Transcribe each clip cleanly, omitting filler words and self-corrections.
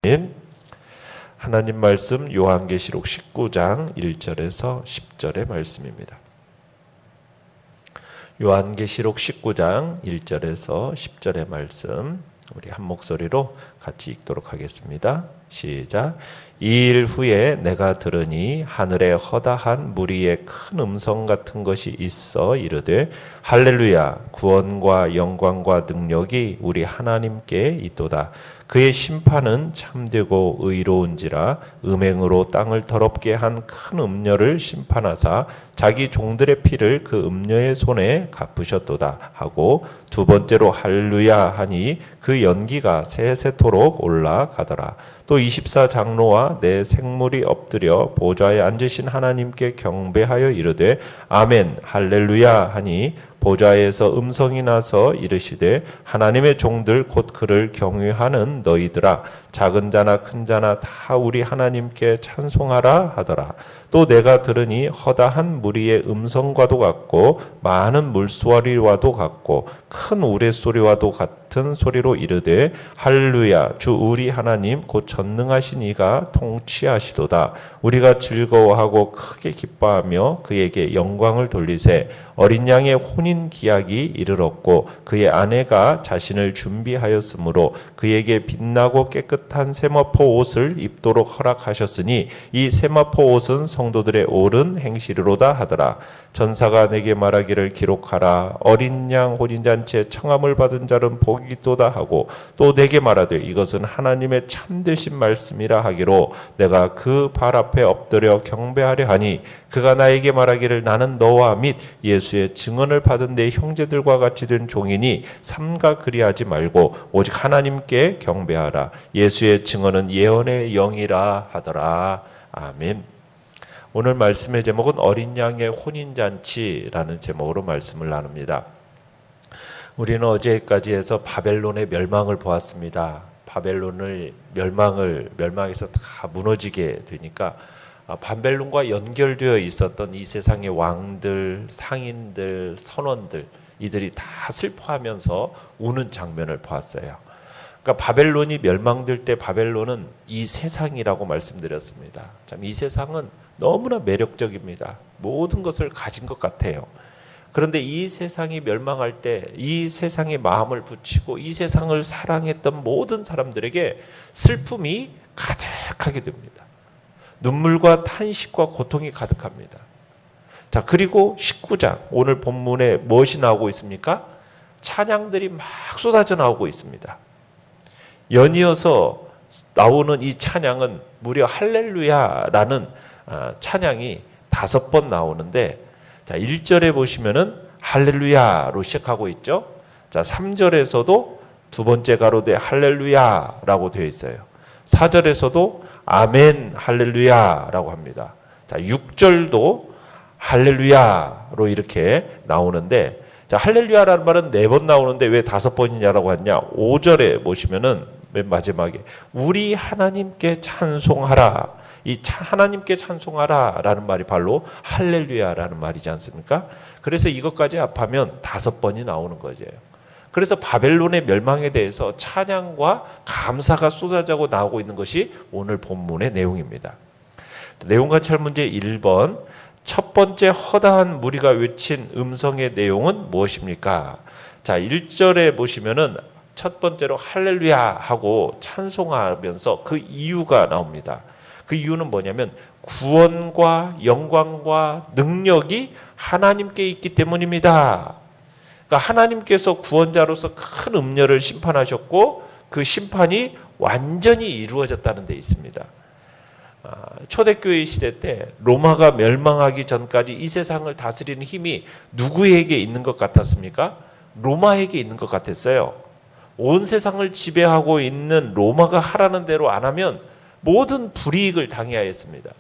아멘. 하나님 말씀 요한계시록 19장 1절에서 10절의 말씀입니다. 요한계시록 19장 1절에서 10절의 말씀 우리 한 목소리로 같이 읽도록 하겠습니다. 시작. 이 일 후에 내가 들으니 하늘에 허다한 무리의 큰 음성 같은 것이 있어 이르되 할렐루야 구원과 영광과 능력이 우리 하나님께 있도다. 그의 심판은 참되고 의로운지라 음행으로 땅을 더럽게 한 큰 음녀를 심판하사 자기 종들의 피를 그 음녀의 손에 갚으셨도다 하고 두 번째로 할렐루야 하니 그 연기가 세세토록 올라가더라. 또 24장로와 내 생물이 엎드려 보좌에 앉으신 하나님께 경배하여 이르되 아멘 할렐루야 하니 보좌에서 음성이 나서 이르시되 하나님의 종들 곧 그를 경외하는 너희들아 작은 자나 큰 자나 다 우리 하나님께 찬송하라 하더라. 또 내가 들으니 허다한 무리의 음성과도 같고 많은 물소리와도 같고 큰 우레소리와도 같은 소리로 이르되 할렐루야 주 우리 하나님 곧 전능하신 이가 통치하시도다. 우리가 즐거워하고 크게 기뻐하며 그에게 영광을 돌리세. 어린 양의 혼인 기약이 이르렀고 그의 아내가 자신을 준비하였으므로 그에게 빛나고 깨끗한 세마포 옷을 입도록 허락하셨으니 이 세마포 옷은 성도들의 옳은 행실이로다 하더라. 전사가 내게 말하기를 기록하라. 어린 양 혼인잔치에 청함을 받은 자는 복이 있도다 하고 또 내게 말하되 이것은 하나님의 참되신 말씀이라 하기로 내가 그 발 앞에 엎드려 경배하려 하니 그가 나에게 말하기를 나는 너와 및 예수의 증언을 받은 내 형제들과 같이 된 종이니 삼가 그리하지 말고 오직 하나님께 경배하라. 예수의 증언은 예언의 영이라 하더라. 아멘. 오늘 말씀의 제목은 어린 양의 혼인잔치라는 제목으로 말씀을 나눕니다. 우리는 어제까지 해서 바벨론의 멸망을 보았습니다. 바벨론의 멸망에서 다 무너지게 되니까 바벨론과 연결되어 있었던 이 세상의 왕들, 상인들, 선원들 이들이 다 슬퍼하면서 우는 장면을 보았어요. 그러니까 바벨론이 멸망될 때 바벨론은 이 세상이라고 말씀드렸습니다. 참 이 세상은 너무나 매력적입니다. 모든 것을 가진 것 같아요. 그런데 이 세상이 멸망할 때 이 세상에 마음을 붙이고 이 세상을 사랑했던 모든 사람들에게 슬픔이 가득하게 됩니다. 눈물과 탄식과 고통이 가득합니다. 자, 그리고 19장 오늘 본문에 무엇이 나오고 있습니까? 찬양들이 막 쏟아져 나오고 있습니다. 연이어서 나오는 이 찬양은 무려 할렐루야라는 찬양이 5번 나오는데 자, 1절에 보시면은 할렐루야로 시작하고 있죠. 자, 3절에서도 두 번째 가로되 할렐루야라고 되어 있어요. 4절에서도 아멘 할렐루야라고 합니다. 자, 6절도 할렐루야로 이렇게 나오는데 자, 할렐루야라는 말은 4번 나오는데 왜 5번이냐라고 하냐? 5절에 보시면은 맨 마지막에 우리 하나님께 찬송하라. 이 하나님께 찬송하라라는 말이 바로 할렐루야라는 말이지 않습니까? 그래서 이것까지 합하면 5번이 나오는 거죠. 그래서 바벨론의 멸망에 대해서 찬양과 감사가 쏟아져 나오고 있는 것이 오늘 본문의 내용입니다. 내용 관찰 문제 1번 첫 번째 허다한 무리가 외친 음성의 내용은 무엇입니까? 자, 1절에 보시면은 첫 번째로 할렐루야 하고 찬송하면서 그 이유가 나옵니다. 그 이유는 뭐냐면 구원과 영광과 능력이 하나님께 있기 때문입니다. 그러니까 하나님께서 구원자로서 큰 음녀를 심판하셨고 그 심판이 완전히 이루어졌다는 데 있습니다. 초대교회 시대 때 로마가 멸망하기 전까지 이 세상을 다스리는 힘이 누구에게 있는 것 같았습니까? 로마에게 있는 것 같았어요. 온 세상을 지배하고 있는 로마가 하라는 대로 안 하면 모든 불이익을 당해야 했습니다.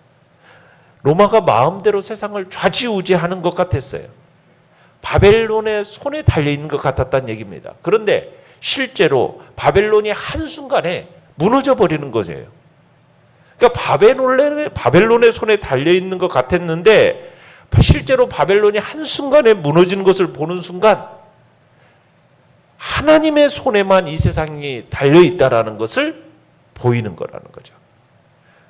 로마가 마음대로 세상을 좌지우지하는 것 같았어요. 바벨론의 손에 달려있는 것 같았다는 얘기입니다. 그런데 실제로 바벨론이 한순간에 무너져 버리는 거예요. 그러니까 바벨론의 손에 달려있는 것 같았는데 실제로 바벨론이 한순간에 무너지는 것을 보는 순간 하나님의 손에만 이 세상이 달려있다라는 것을 보이는 거라는 거죠.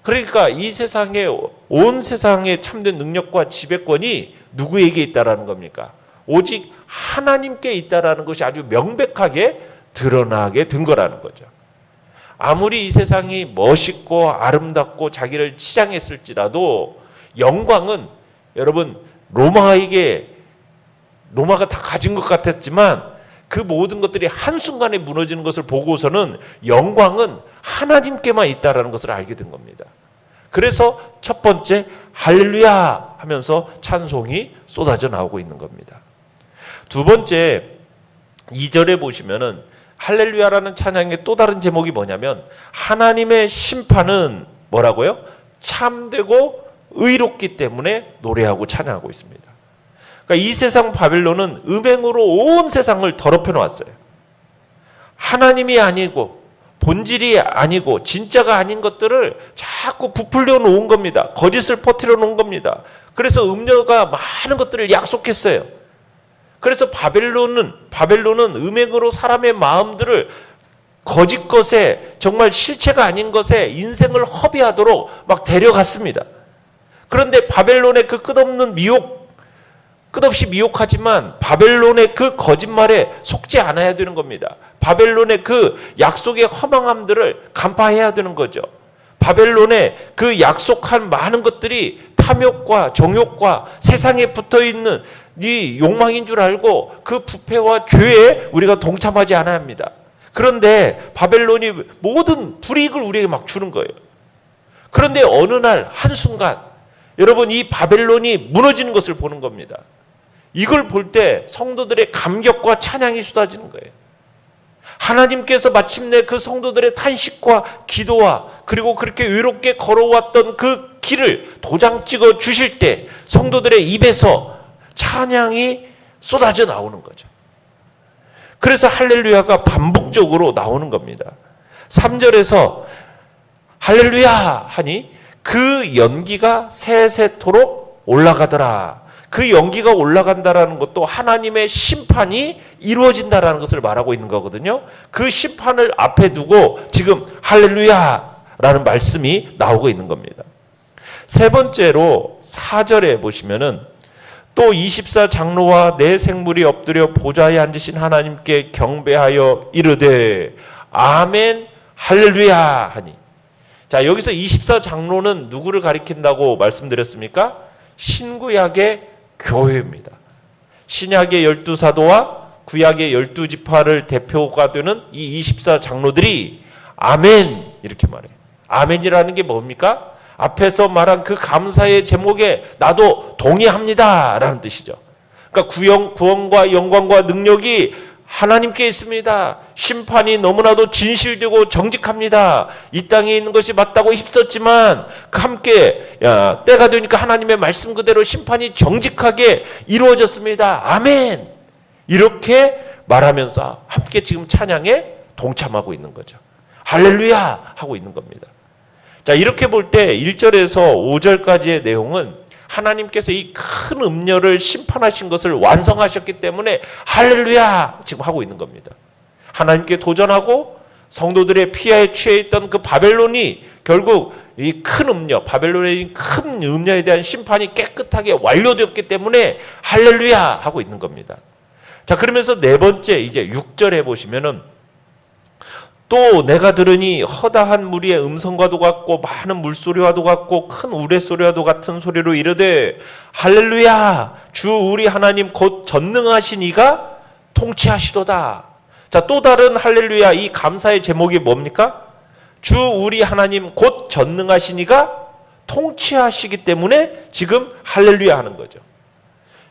그러니까 이 세상에 온 세상에 참된 능력과 지배권이 누구에게 있다라는 겁니까? 오직 하나님께 있다라는 것이 아주 명백하게 드러나게 된 거라는 거죠. 아무리 이 세상이 멋있고 아름답고 자기를 치장했을지라도 영광은 여러분 로마가 다 가진 것 같았지만 그 모든 것들이 한순간에 무너지는 것을 보고서는 영광은 하나님께만 있다라는 것을 알게 된 겁니다. 그래서 첫 번째 할렐루야 하면서 찬송이 쏟아져 나오고 있는 겁니다. 두 번째 2절에 보시면은 할렐루야라는 찬양의 또 다른 제목이 뭐냐면 하나님의 심판은 뭐라고요? 참되고 의롭기 때문에 노래하고 찬양하고 있습니다. 그러니까 이 세상 바벨론은 음행으로 온 세상을 더럽혀 놓았어요. 하나님이 아니고 본질이 아니고 진짜가 아닌 것들을 자꾸 부풀려 놓은 겁니다. 거짓을 퍼뜨려 놓은 겁니다. 그래서 음녀가 많은 것들을 약속했어요. 그래서 바벨론은 음행으로 사람의 마음들을 거짓 것에 정말 실체가 아닌 것에 인생을 허비하도록 막 데려갔습니다. 그런데 바벨론의 그 끝없이 미혹하지만 바벨론의 그 거짓말에 속지 않아야 되는 겁니다. 바벨론의 그 약속의 허망함들을 간파해야 되는 거죠. 바벨론의 그 약속한 많은 것들이 탐욕과 정욕과 세상에 붙어있는 네 욕망인 줄 알고 그 부패와 죄에 우리가 동참하지 않아야 합니다. 그런데 바벨론이 모든 불이익을 우리에게 막 주는 거예요. 그런데 어느 날 한순간 여러분 이 바벨론이 무너지는 것을 보는 겁니다. 이걸 볼 때 성도들의 감격과 찬양이 쏟아지는 거예요. 하나님께서 마침내 그 성도들의 탄식과 기도와 그리고 그렇게 외롭게 걸어왔던 그 길을 도장 찍어 주실 때 성도들의 입에서 찬양이 쏟아져 나오는 거죠. 그래서 할렐루야가 반복적으로 나오는 겁니다. 3절에서 할렐루야 하니 그 연기가 세세토록 올라가더라. 그 연기가 올라간다라는 것도 하나님의 심판이 이루어진다라는 것을 말하고 있는 거거든요. 그 심판을 앞에 두고 지금 할렐루야라는 말씀이 나오고 있는 겁니다. 세 번째로 4절에 보시면은 또 24장로와 내 생물이 엎드려 보좌에 앉으신 하나님께 경배하여 이르되 아멘 할렐루야 하니. 자, 여기서 24장로는 누구를 가리킨다고 말씀드렸습니까? 신구약의 교회입니다. 신약의 12사도와 구약의 12지파를 대표가 되는 이 24장로들이 아멘 이렇게 말해요. 아멘이라는 게 뭡니까? 앞에서 말한 그 감사의 제목에 나도 동의합니다 라는 뜻이죠. 그러니까 구원과 영광과 능력이 하나님께 있습니다. 심판이 너무나도 진실되고 정직합니다. 이 땅에 있는 것이 맞다고 힘썼지만 함께 때가 되니까 하나님의 말씀 그대로 심판이 정직하게 이루어졌습니다. 아멘. 이렇게 말하면서 함께 지금 찬양에 동참하고 있는 거죠. 할렐루야 하고 있는 겁니다. 자, 이렇게 볼 때 1절에서 5절까지의 내용은 하나님께서 이 큰 음녀를 심판하신 것을 완성하셨기 때문에 할렐루야 지금 하고 있는 겁니다. 하나님께 도전하고 성도들의 피해에 취해 있던 그 바벨론이 결국 이 큰 음녀, 바벨론의 큰 음녀에 대한 심판이 깨끗하게 완료되었기 때문에 할렐루야 하고 있는 겁니다. 자, 그러면서 네 번째 이제 6절에 보시면은 또 내가 들으니 허다한 무리의 음성과도 같고 많은 물소리와도 같고 큰 우레소리와도 같은 소리로 이르되 할렐루야 주 우리 하나님 곧 전능하신 이가 통치하시도다. 자, 또 다른 할렐루야 이 감사의 제목이 뭡니까? 주 우리 하나님 곧 전능하신 이가 통치하시기 때문에 지금 할렐루야 하는 거죠.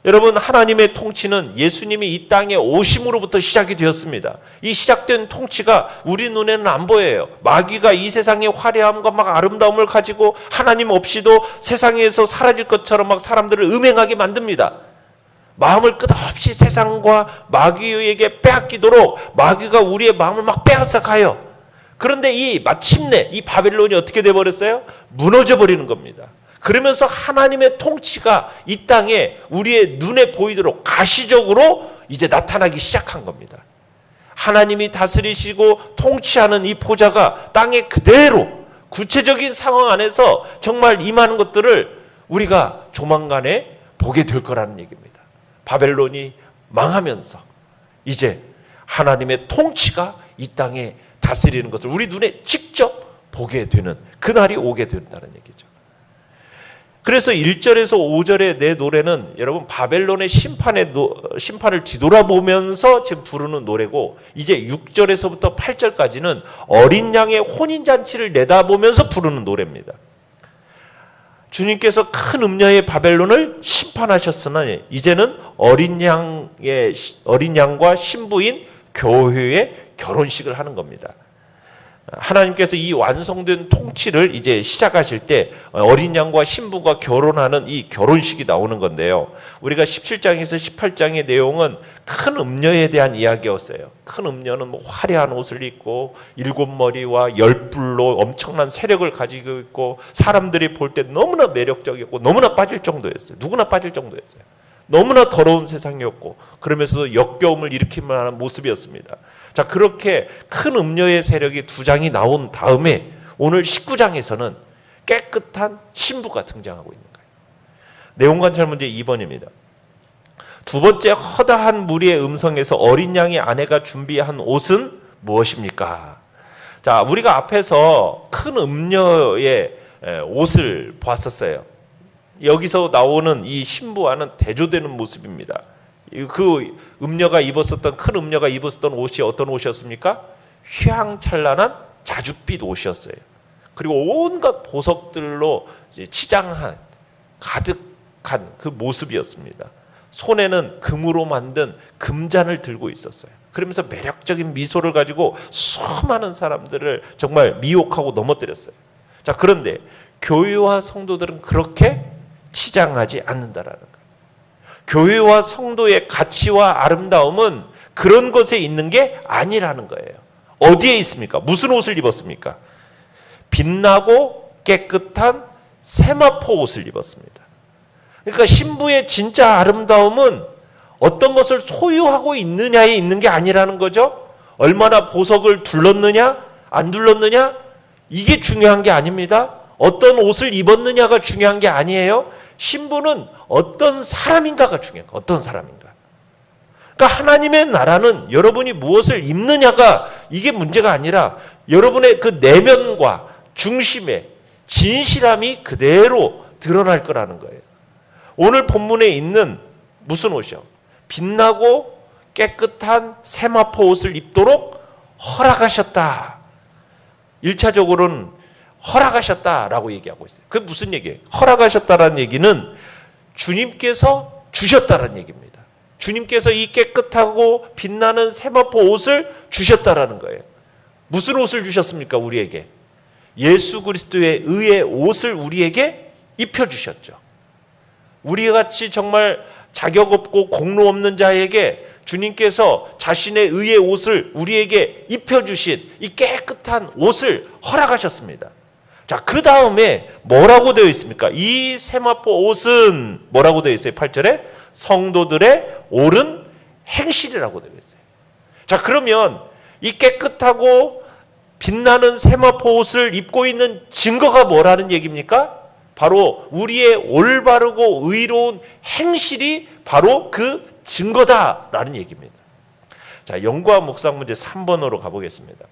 여러분, 하나님의 통치는 예수님이 이 땅에 오심으로부터 시작이 되었습니다. 이 시작된 통치가 우리 눈에는 안 보여요. 마귀가 이 세상의 화려함과 막 아름다움을 가지고 하나님 없이도 세상에서 사라질 것처럼 막 사람들을 음행하게 만듭니다. 마음을 끝없이 세상과 마귀에게 빼앗기도록 마귀가 우리의 마음을 막 빼앗아 가요. 그런데 마침내 이 바벨론이 어떻게 돼버렸어요? 무너져 버리는 겁니다. 그러면서 하나님의 통치가 이 땅에 우리의 눈에 보이도록 가시적으로 이제 나타나기 시작한 겁니다. 하나님이 다스리시고 통치하는 이 보좌가 땅에 그대로 구체적인 상황 안에서 정말 임하는 것들을 우리가 조만간에 보게 될 거라는 얘기입니다. 바벨론이 망하면서 이제 하나님의 통치가 이 땅에 다스리는 것을 우리 눈에 직접 보게 되는 그날이 오게 된다는 얘기죠. 그래서 1절에서 5절의 내 노래는 여러분 바벨론의 심판을 뒤돌아보면서 지금 부르는 노래고, 이제 6절에서부터 8절까지는 어린 양의 혼인잔치를 내다보면서 부르는 노래입니다. 주님께서 큰 음녀의 바벨론을 심판하셨으나 이제는 어린 양과 신부인 교회의 결혼식을 하는 겁니다. 하나님께서 이 완성된 통치를 이제 시작하실 때 어린 양과 신부가 결혼하는 이 결혼식이 나오는 건데요. 우리가 17장에서 18장의 내용은 큰 음녀에 대한 이야기였어요. 큰 음녀는 뭐 화려한 옷을 입고 7머리와 10뿔로 엄청난 세력을 가지고 있고 사람들이 볼 때 너무나 매력적이었고 너무나 빠질 정도였어요. 누구나 빠질 정도였어요. 너무나 더러운 세상이었고 그러면서도 역겨움을 일으킬 만한 모습이었습니다. 자, 그렇게 큰 음녀의 세력이 2장이 나온 다음에 오늘 19장에서는 깨끗한 신부가 등장하고 있는 거예요. 내용 관찰 문제 2번입니다. 두 번째, 허다한 무리의 음성에서 어린 양의 아내가 준비한 옷은 무엇입니까? 자, 우리가 앞에서 큰 음녀의 옷을 봤었어요. 여기서 나오는 이 신부와는 대조되는 모습입니다. 그 음녀가 입었었던, 큰 음녀가 입었었던 옷이 어떤 옷이었습니까? 휘황찬란한 자줏빛 옷이었어요. 그리고 온갖 보석들로 치장한 가득한 그 모습이었습니다. 손에는 금으로 만든 금잔을 들고 있었어요. 그러면서 매력적인 미소를 가지고 수많은 사람들을 정말 미혹하고 넘어뜨렸어요. 자, 그런데 교회와 성도들은 그렇게 치장하지 않는다라는 거예요. 교회와 성도의 가치와 아름다움은 그런 것에 있는 게 아니라는 거예요. 어디에 있습니까? 무슨 옷을 입었습니까? 빛나고 깨끗한 세마포 옷을 입었습니다. 그러니까 신부의 진짜 아름다움은 어떤 것을 소유하고 있느냐에 있는 게 아니라는 거죠. 얼마나 보석을 둘렀느냐 안 둘렀느냐 이게 중요한 게 아닙니다. 어떤 옷을 입었느냐가 중요한 게 아니에요. 신부는 어떤 사람인가가 중요한 거예요. 어떤 사람인가. 그러니까 하나님의 나라는 여러분이 무엇을 입느냐가 이게 문제가 아니라 여러분의 그 내면과 중심의 진실함이 그대로 드러날 거라는 거예요. 오늘 본문에 있는 무슨 옷이요? 빛나고 깨끗한 세마포 옷을 입도록 허락하셨다. 1차적으로는 허락하셨다라고 얘기하고 있어요. 그게 무슨 얘기예요? 허락하셨다라는 얘기는 주님께서 주셨다라는 얘기입니다. 주님께서 이 깨끗하고 빛나는 세마포 옷을 주셨다라는 거예요. 무슨 옷을 주셨습니까? 우리에게. 예수 그리스도의 의의 옷을 우리에게 입혀주셨죠. 우리같이 정말 자격 없고 공로 없는 자에게 주님께서 자신의 의의 옷을 우리에게 입혀주신 이 깨끗한 옷을 허락하셨습니다. 자, 그 다음에 뭐라고 되어 있습니까? 이 세마포 옷은 뭐라고 되어 있어요? 8절에 성도들의 옳은 행실이라고 되어 있어요. 자, 그러면 이 깨끗하고 빛나는 세마포 옷을 입고 있는 증거가 뭐라는 얘기입니까? 바로 우리의 올바르고 의로운 행실이 바로 그 증거다라는 얘기입니다. 자, 연구와 묵상 문제 3번으로 가보겠습니다.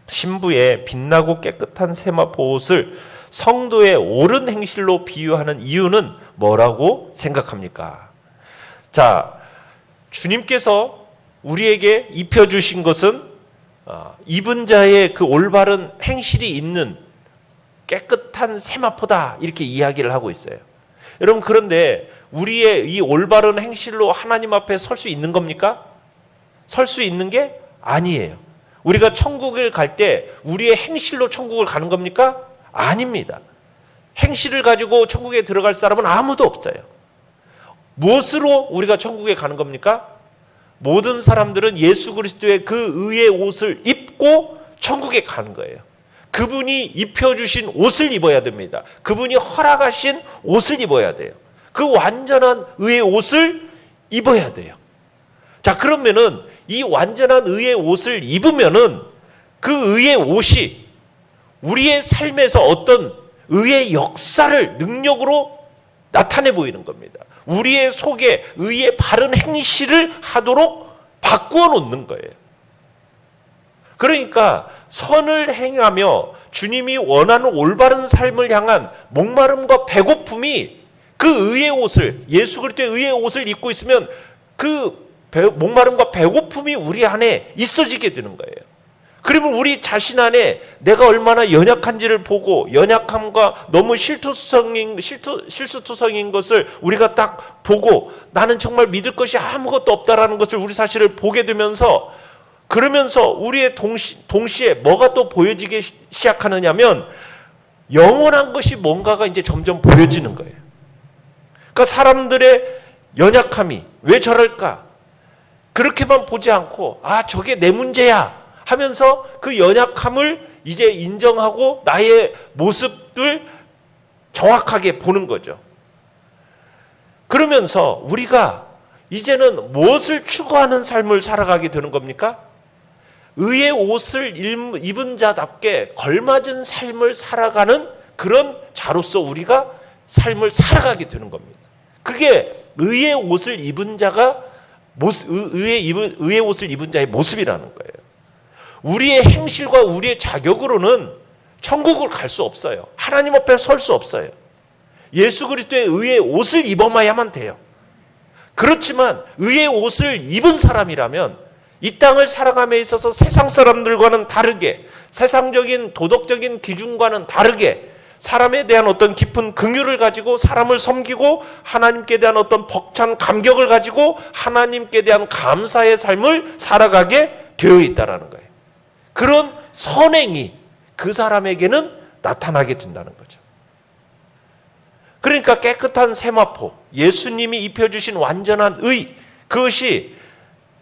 신부의 빛나고 깨끗한 세마포 옷을 성도의 옳은 행실로 비유하는 이유는 뭐라고 생각합니까? 자, 주님께서 우리에게 입혀주신 것은 입은 자의 그 올바른 행실이 있는 깨끗한 세마포다 이렇게 이야기를 하고 있어요. 여러분, 그런데 우리의 이 올바른 행실로 하나님 앞에 설 수 있는 겁니까? 설 수 있는 게 아니에요. 우리가 천국을 갈 때 우리의 행실로 천국을 가는 겁니까? 아닙니다. 행실을 가지고 천국에 들어갈 사람은 아무도 없어요. 무엇으로 우리가 천국에 가는 겁니까? 모든 사람들은 예수 그리스도의 그 의의 옷을 입고 천국에 가는 거예요. 그분이 입혀주신 옷을 입어야 됩니다. 그분이 허락하신 옷을 입어야 돼요. 그 완전한 의의 옷을 입어야 돼요. 자, 그러면은 이 완전한 의의 옷을 입으면은 그 의의 옷이 우리의 삶에서 어떤 의의 역사를 능력으로 나타내 보이는 겁니다. 우리의 속에 의의 바른 행실을 하도록 바꾸어 놓는 거예요. 그러니까 선을 행하며 주님이 원하는 올바른 삶을 향한 목마름과 배고픔이 그 의의 옷을, 예수 그리스도의 의의 옷을 입고 있으면 그 목마름과 배고픔이 우리 안에 있어지게 되는 거예요. 그러면 우리 자신 안에 내가 얼마나 연약한지를 보고 연약함과 너무 실수투성인 것을 우리가 딱 보고 나는 정말 믿을 것이 아무것도 없다라는 것을 우리 사실을 보게 되면서 그러면서 우리의 동시에 뭐가 또 보여지기 시작하느냐면 영원한 것이 뭔가가 이제 점점 보여지는 거예요. 그러니까 사람들의 연약함이 왜 저럴까? 그렇게만 보지 않고 저게 내 문제야 하면서 그 연약함을 이제 인정하고 나의 모습을 정확하게 보는 거죠. 그러면서 우리가 이제는 무엇을 추구하는 삶을 살아가게 되는 겁니까? 의의 옷을 입은 자답게 걸맞은 삶을 살아가는 그런 자로서 우리가 삶을 살아가게 되는 겁니다. 그게 의의 옷을 입은 자가 의의 옷을 입은 자의 모습이라는 거예요. 우리의 행실과 우리의 자격으로는 천국을 갈 수 없어요. 하나님 앞에 설 수 없어요. 예수 그리스도의 의의 옷을 입어야만 돼요. 그렇지만 의의 옷을 입은 사람이라면 이 땅을 살아감에 있어서 세상 사람들과는 다르게, 세상적인 도덕적인 기준과는 다르게 사람에 대한 어떤 깊은 긍휼을 가지고 사람을 섬기고 하나님께 대한 어떤 벅찬 감격을 가지고 하나님께 대한 감사의 삶을 살아가게 되어 있다는 거예요. 그런 선행이 그 사람에게는 나타나게 된다는 거죠. 그러니까 깨끗한 세마포, 예수님이 입혀주신 완전한 의, 그것이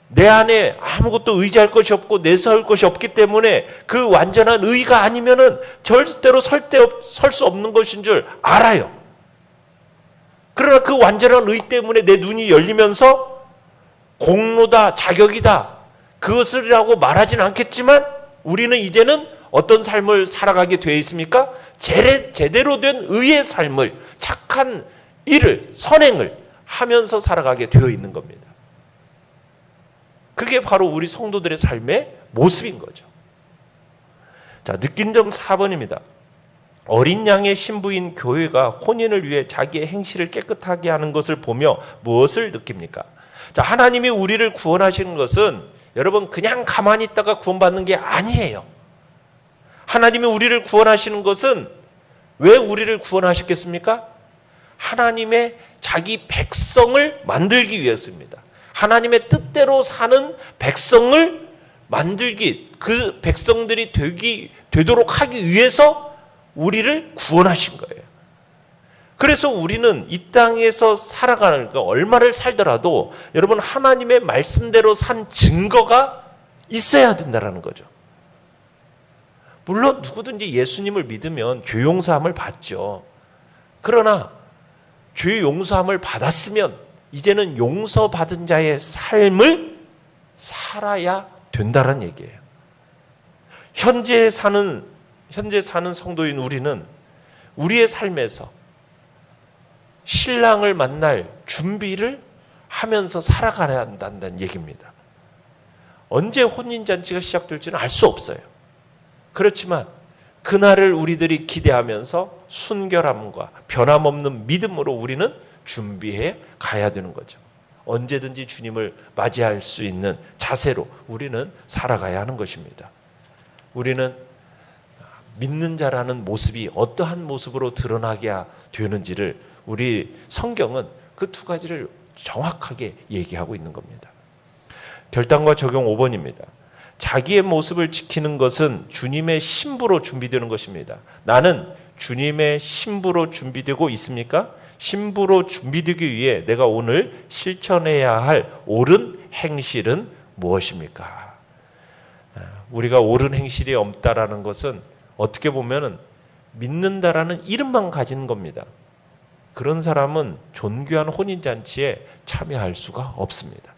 내 안에 아무것도 의지할 것이 없고 내세울 것이 없기 때문에 그 완전한 의가 아니면은 절대로 설 수 없는 것인 줄 알아요. 그러나 그 완전한 의 때문에 내 눈이 열리면서 공로다, 자격이다, 그것을이라고 말하진 않겠지만 우리는 이제는 어떤 삶을 살아가게 되어 있습니까? 제대로 된 의의 삶을, 착한 일을, 선행을 하면서 살아가게 되어 있는 겁니다. 그게 바로 우리 성도들의 삶의 모습인 거죠. 자, 느낀 점 4번입니다. 어린 양의 신부인 교회가 혼인을 위해 자기의 행실을 깨끗하게 하는 것을 보며 무엇을 느낍니까? 자, 하나님이 우리를 구원하시는 것은 여러분 그냥 가만히 있다가 구원받는 게 아니에요. 하나님이 우리를 구원하시는 것은 왜 우리를 구원하셨겠습니까? 하나님의 자기 백성을 만들기 위해서입니다. 하나님의 뜻대로 사는 백성을 만들기, 그 백성들이 되도록 하기 위해서 우리를 구원하신 거예요. 그래서 우리는 이 땅에서 살아가는 거 얼마를 살더라도 여러분 하나님의 말씀대로 산 증거가 있어야 된다는 거죠. 물론 누구든지 예수님을 믿으면 죄 용서함을 받죠. 그러나 죄 용서함을 받았으면 이제는 용서받은 자의 삶을 살아야 된다는 얘기예요. 현재 사는 성도인 우리는 우리의 삶에서 신랑을 만날 준비를 하면서 살아가야 한다는 얘기입니다. 언제 혼인잔치가 시작될지는 알 수 없어요. 그렇지만 그날을 우리들이 기대하면서 순결함과 변함없는 믿음으로 우리는 준비해 가야 되는 거죠. 언제든지 주님을 맞이할 수 있는 자세로 우리는 살아가야 하는 것입니다. 우리는 믿는 자라는 모습이 어떠한 모습으로 드러나게 되는지를 우리 성경은 그 두 가지를 정확하게 얘기하고 있는 겁니다. 결단과 적용 5번입니다. 자기의 모습을 지키는 것은 주님의 신부로 준비되는 것입니다. 나는 주님의 신부로 준비되고 있습니까? 신부로 준비되기 위해 내가 오늘 실천해야 할 옳은 행실은 무엇입니까? 우리가 옳은 행실이 없다라는 것은 어떻게 보면 믿는다라는 이름만 가지는 겁니다. 그런 사람은 존귀한 혼인잔치에 참여할 수가 없습니다.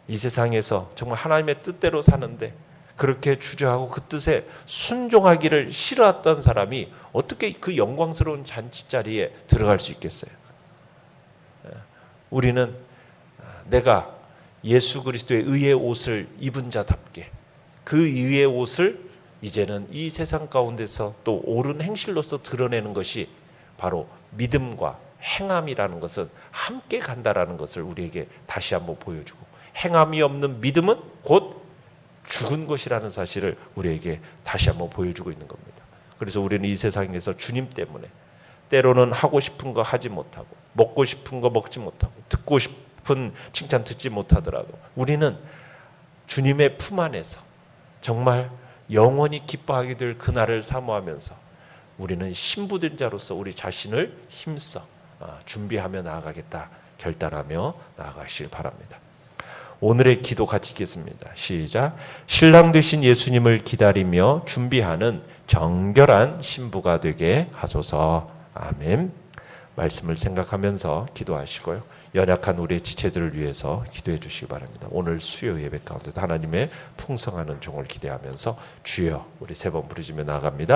이 세상에서 정말 하나님의 뜻대로 사는데 그렇게 주저하고 그 뜻에 순종하기를 싫어했던 사람이 어떻게 그 영광스러운 잔치 자리에 들어갈 수 있겠어요? 우리는 내가 예수 그리스도의 의의 옷을 입은 자답게 그 의의 옷을 이제는 이 세상 가운데서 또 옳은 행실로서 드러내는 것이 바로 믿음과 행함이라는 것은 함께 간다라는 것을 우리에게 다시 한번 보여주고, 행함이 없는 믿음은 곧 죽은 것이라는 사실을 우리에게 다시 한번 보여주고 있는 겁니다. 그래서 우리는 이 세상에서 주님 때문에 때로는 하고 싶은 거 하지 못하고 먹고 싶은 거 먹지 못하고 듣고 싶은 칭찬 듣지 못하더라도 우리는 주님의 품 안에서 정말 영원히 기뻐하게 될 그날을 사모하면서 우리는 신부된 자로서 우리 자신을 힘써 준비하며 나아가겠다 결단하며 나아가시길 바랍니다. 오늘의 기도 같이 읽겠습니다. 시작. 신랑 되신 예수님을 기다리며 준비하는 정결한 신부가 되게 하소서. 아멘. 말씀을 생각하면서 기도하시고요. 연약한 우리의 지체들을 위해서 기도해 주시기 바랍니다. 오늘 수요 예배 가운데도 하나님의 풍성한 은총을 기대하면서 주여 우리 세 번 부르짖며 나아갑니다.